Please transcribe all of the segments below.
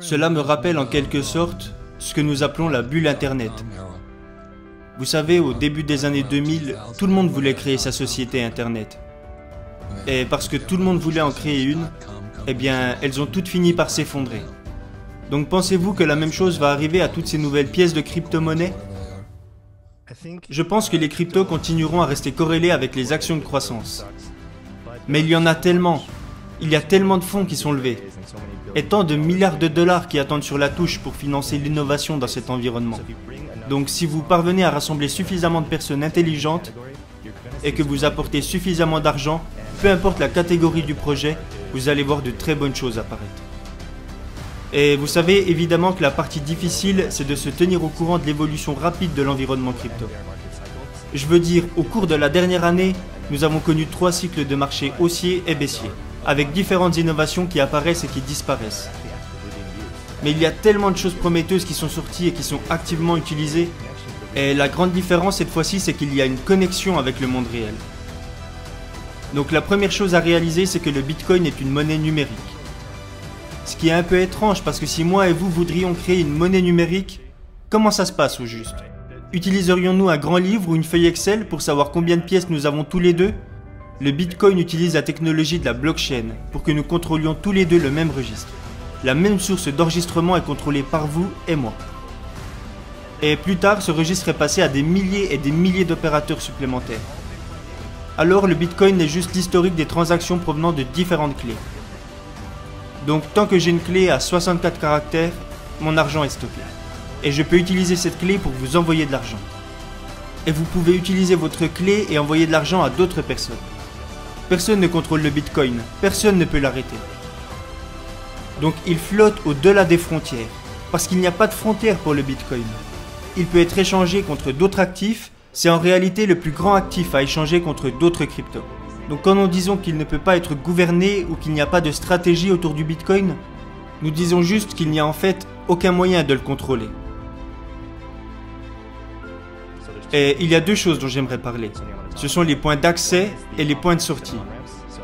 Cela me rappelle en quelque sorte ce que nous appelons la bulle Internet. Vous savez, au début des années 2000, tout le monde voulait créer sa société Internet. Et parce que tout le monde voulait en créer une, eh bien, elles ont toutes fini par s'effondrer. Donc pensez-vous que la même chose va arriver à toutes ces nouvelles pièces de crypto-monnaie? Je pense que les cryptos continueront à rester corrélés avec les actions de croissance. Mais il y en a tellement. Il y a tellement de fonds qui sont levés. Et tant de milliards de dollars qui attendent sur la touche pour financer l'innovation dans cet environnement. Donc si vous parvenez à rassembler suffisamment de personnes intelligentes et que vous apportez suffisamment d'argent, peu importe la catégorie du projet, vous allez voir de très bonnes choses apparaître. Et vous savez évidemment que la partie difficile, c'est de se tenir au courant de l'évolution rapide de l'environnement crypto. Je veux dire, au cours de la dernière année, nous avons connu 3 cycles de marché haussier et baissier, avec différentes innovations qui apparaissent et qui disparaissent. Mais il y a tellement de choses prometteuses qui sont sorties et qui sont activement utilisées, et la grande différence cette fois-ci, c'est qu'il y a une connexion avec le monde réel. Donc la première chose à réaliser, c'est que le Bitcoin est une monnaie numérique. Ce qui est un peu étrange parce que si moi et vous voudrions créer une monnaie numérique, comment ça se passe au juste? Utiliserions-nous un grand livre ou une feuille Excel pour savoir combien de pièces nous avons tous les deux? Le Bitcoin utilise la technologie de la blockchain pour que nous contrôlions tous les deux le même registre. La même source d'enregistrement est contrôlée par vous et moi. Et plus tard, ce registre est passé à des milliers et des milliers d'opérateurs supplémentaires. Alors le Bitcoin est juste l'historique des transactions provenant de différentes clés. Donc tant que j'ai une clé à 64 caractères, mon argent est stocké. Et je peux utiliser cette clé pour vous envoyer de l'argent. Et vous pouvez utiliser votre clé et envoyer de l'argent à d'autres personnes. Personne ne contrôle le Bitcoin, personne ne peut l'arrêter. Donc il flotte au-delà des frontières, parce qu'il n'y a pas de frontières pour le Bitcoin. Il peut être échangé contre d'autres actifs, c'est en réalité le plus grand actif à échanger contre d'autres cryptos. Donc quand nous disons qu'il ne peut pas être gouverné ou qu'il n'y a pas de stratégie autour du Bitcoin, nous disons juste qu'il n'y a en fait aucun moyen de le contrôler. Et il y a 2 choses dont j'aimerais parler. Ce sont les points d'accès et les points de sortie.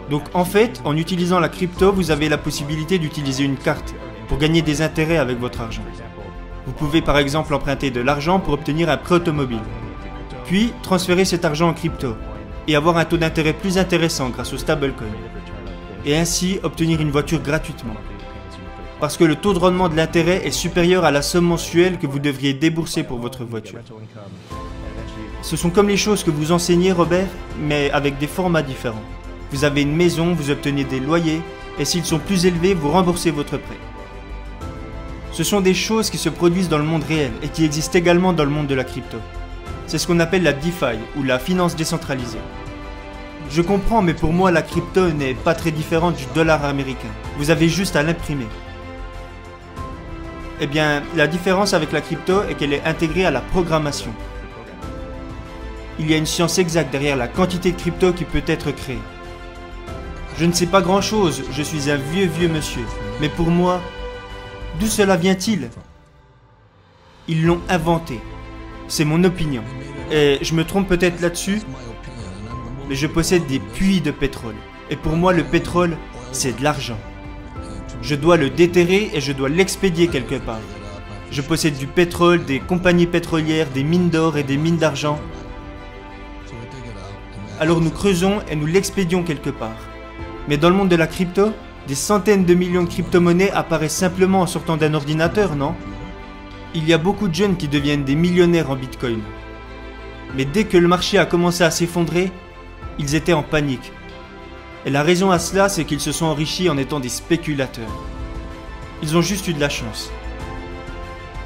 Donc en fait, en utilisant la crypto, vous avez la possibilité d'utiliser une carte pour gagner des intérêts avec votre argent. Vous pouvez par exemple emprunter de l'argent pour obtenir un prêt automobile. Puis transférer cet argent en crypto et avoir un taux d'intérêt plus intéressant grâce au stablecoin. Et ainsi obtenir une voiture gratuitement. Parce que le taux de rendement de l'intérêt est supérieur à la somme mensuelle que vous devriez débourser pour votre voiture. Ce sont comme les choses que vous enseignez, Robert, mais avec des formats différents. Vous avez une maison, vous obtenez des loyers, et s'ils sont plus élevés, vous remboursez votre prêt. Ce sont des choses qui se produisent dans le monde réel et qui existent également dans le monde de la crypto. C'est ce qu'on appelle la DeFi, ou la finance décentralisée. Je comprends, mais pour moi, la crypto n'est pas très différente du dollar américain. Vous avez juste à l'imprimer. Eh bien, la différence avec la crypto est qu'elle est intégrée à la programmation. Il y a une science exacte derrière la quantité de crypto qui peut être créée. Je ne sais pas grand-chose, je suis un vieux monsieur. Mais pour moi, d'où cela vient-il? Ils l'ont inventé. C'est mon opinion. Et je me trompe peut-être là-dessus, mais je possède des puits de pétrole. Et pour moi, le pétrole, c'est de l'argent. Je dois le déterrer et je dois l'expédier quelque part. Je possède du pétrole, des compagnies pétrolières, des mines d'or et des mines d'argent. Alors nous creusons et nous l'expédions quelque part. Mais dans le monde de la crypto, des centaines de millions de crypto-monnaies apparaissent simplement en sortant d'un ordinateur, non? Il y a beaucoup de jeunes qui deviennent des millionnaires en Bitcoin. Mais dès que le marché a commencé à s'effondrer, ils étaient en panique. Et la raison à cela, c'est qu'ils se sont enrichis en étant des spéculateurs. Ils ont juste eu de la chance.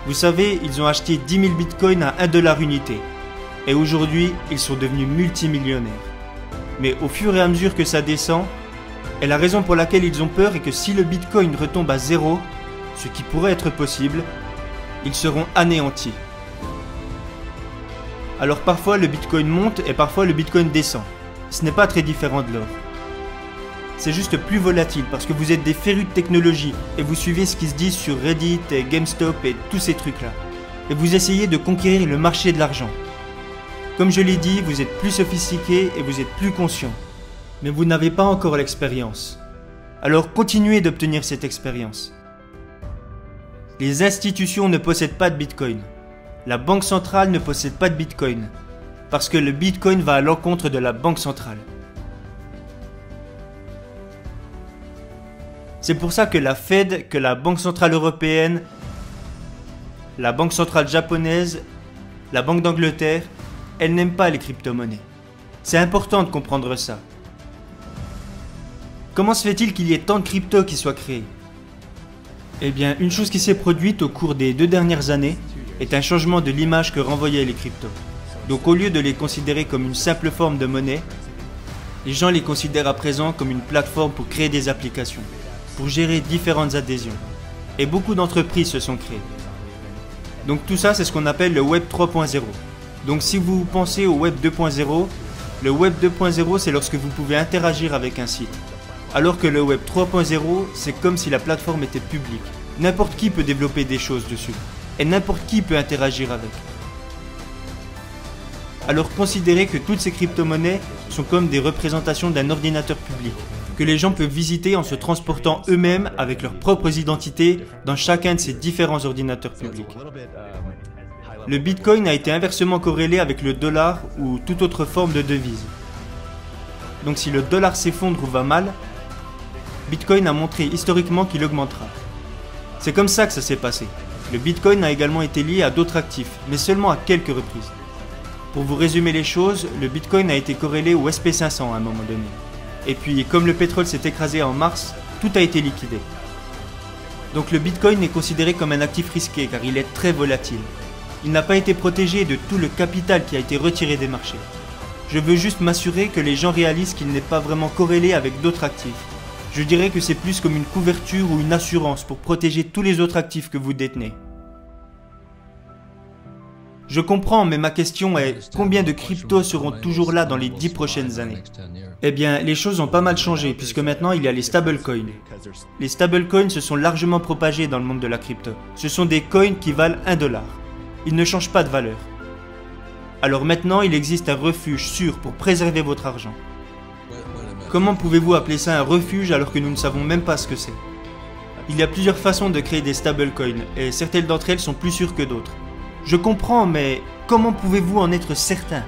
Vous savez, ils ont acheté 10 000 bitcoins à 1 $ unité. Et aujourd'hui, ils sont devenus multimillionnaires. Mais au fur et à mesure que ça descend, et la raison pour laquelle ils ont peur est que si le bitcoin retombe à 0, ce qui pourrait être possible, ils seront anéantis. Alors parfois le bitcoin monte et parfois le bitcoin descend. Ce n'est pas très différent de l'or. C'est juste plus volatile parce que vous êtes des férus de technologie et vous suivez ce qui se dit sur Reddit et GameStop et tous ces trucs-là. Et vous essayez de conquérir le marché de l'argent. Comme je l'ai dit, vous êtes plus sophistiqué et vous êtes plus conscient. Mais vous n'avez pas encore l'expérience. Alors continuez d'obtenir cette expérience. Les institutions ne possèdent pas de Bitcoin. La banque centrale ne possède pas de Bitcoin. Parce que le Bitcoin va à l'encontre de la banque centrale. C'est pour ça que la Fed, que la Banque Centrale Européenne, la Banque Centrale Japonaise, la Banque d'Angleterre, elles n'aiment pas les crypto-monnaies. C'est important de comprendre ça. Comment se fait-il qu'il y ait tant de cryptos qui soient créés? Eh bien, une chose qui s'est produite au cours des 2 dernières années est un changement de l'image que renvoyaient les cryptos. Donc au lieu de les considérer comme une simple forme de monnaie, les gens les considèrent à présent comme une plateforme pour créer des applications, pour gérer différentes adhésions. Et beaucoup d'entreprises se sont créées. Donc tout ça, c'est ce qu'on appelle le Web 3.0. Donc si vous pensez au Web 2.0, le Web 2.0, c'est lorsque vous pouvez interagir avec un site. Alors que le Web 3.0, c'est comme si la plateforme était publique. N'importe qui peut développer des choses dessus. Et n'importe qui peut interagir avec. Alors considérez que toutes ces crypto-monnaies sont comme des représentations d'un ordinateur public, que les gens peuvent visiter en se transportant eux-mêmes avec leurs propres identités dans chacun de ces différents ordinateurs publics. Le Bitcoin a été inversement corrélé avec le dollar ou toute autre forme de devise. Donc si le dollar s'effondre ou va mal, Bitcoin a montré historiquement qu'il augmentera. C'est comme ça que ça s'est passé. Le Bitcoin a également été lié à d'autres actifs, mais seulement à quelques reprises. Pour vous résumer les choses, le Bitcoin a été corrélé au SP500 à un moment donné. Et puis, comme le pétrole s'est écrasé en mars, tout a été liquidé. Donc le Bitcoin est considéré comme un actif risqué car il est très volatile. Il n'a pas été protégé de tout le capital qui a été retiré des marchés. Je veux juste m'assurer que les gens réalisent qu'il n'est pas vraiment corrélé avec d'autres actifs. Je dirais que c'est plus comme une couverture ou une assurance pour protéger tous les autres actifs que vous détenez. Je comprends, mais ma question est, combien de cryptos seront toujours là dans les 10 prochaines années? Eh bien, les choses ont pas mal changé, puisque maintenant il y a les stablecoins. Les stablecoins se sont largement propagés dans le monde de la crypto. Ce sont des coins qui valent 1 $. Ils ne changent pas de valeur. Alors maintenant, il existe un refuge sûr pour préserver votre argent. Comment pouvez-vous appeler ça un refuge alors que nous ne savons même pas ce que c'est? Il y a plusieurs façons de créer des stablecoins, et certaines d'entre elles sont plus sûres que d'autres. Je comprends, mais comment pouvez-vous en être certain?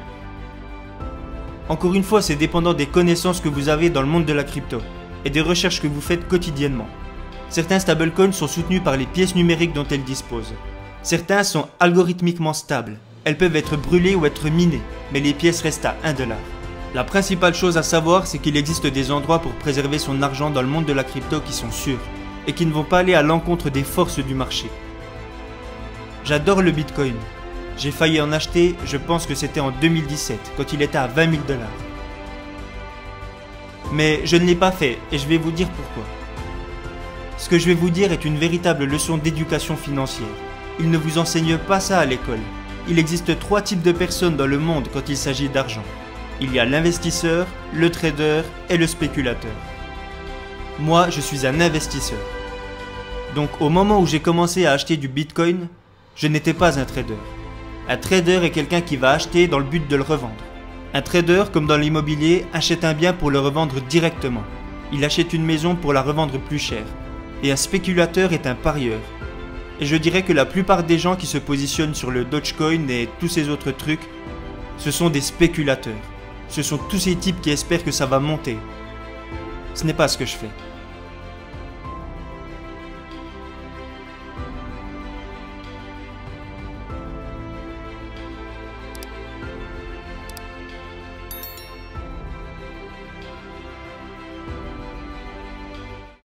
Encore une fois, c'est dépendant des connaissances que vous avez dans le monde de la crypto, et des recherches que vous faites quotidiennement. Certains stablecoins sont soutenus par les pièces numériques dont elles disposent. Certains sont algorithmiquement stables. Elles peuvent être brûlées ou être minées, mais les pièces restent à 1 $. La principale chose à savoir, c'est qu'il existe des endroits pour préserver son argent dans le monde de la crypto qui sont sûrs, et qui ne vont pas aller à l'encontre des forces du marché. J'adore le Bitcoin. J'ai failli en acheter, je pense que c'était en 2017, quand il était à 20 000 $. Mais je ne l'ai pas fait, et je vais vous dire pourquoi. Ce que je vais vous dire est une véritable leçon d'éducation financière. Ils ne vous enseignent pas ça à l'école. Il existe 3 types de personnes dans le monde quand il s'agit d'argent. Il y a l'investisseur, le trader et le spéculateur. Moi, je suis un investisseur. Donc au moment où j'ai commencé à acheter du Bitcoin, je n'étais pas un trader. Un trader est quelqu'un qui va acheter dans le but de le revendre. Un trader, comme dans l'immobilier, achète un bien pour le revendre directement. Il achète une maison pour la revendre plus cher. Et un spéculateur est un parieur. Et je dirais que la plupart des gens qui se positionnent sur le Dogecoin et tous ces autres trucs, ce sont des spéculateurs. Ce sont tous ces types qui espèrent que ça va monter. Ce n'est pas ce que je fais.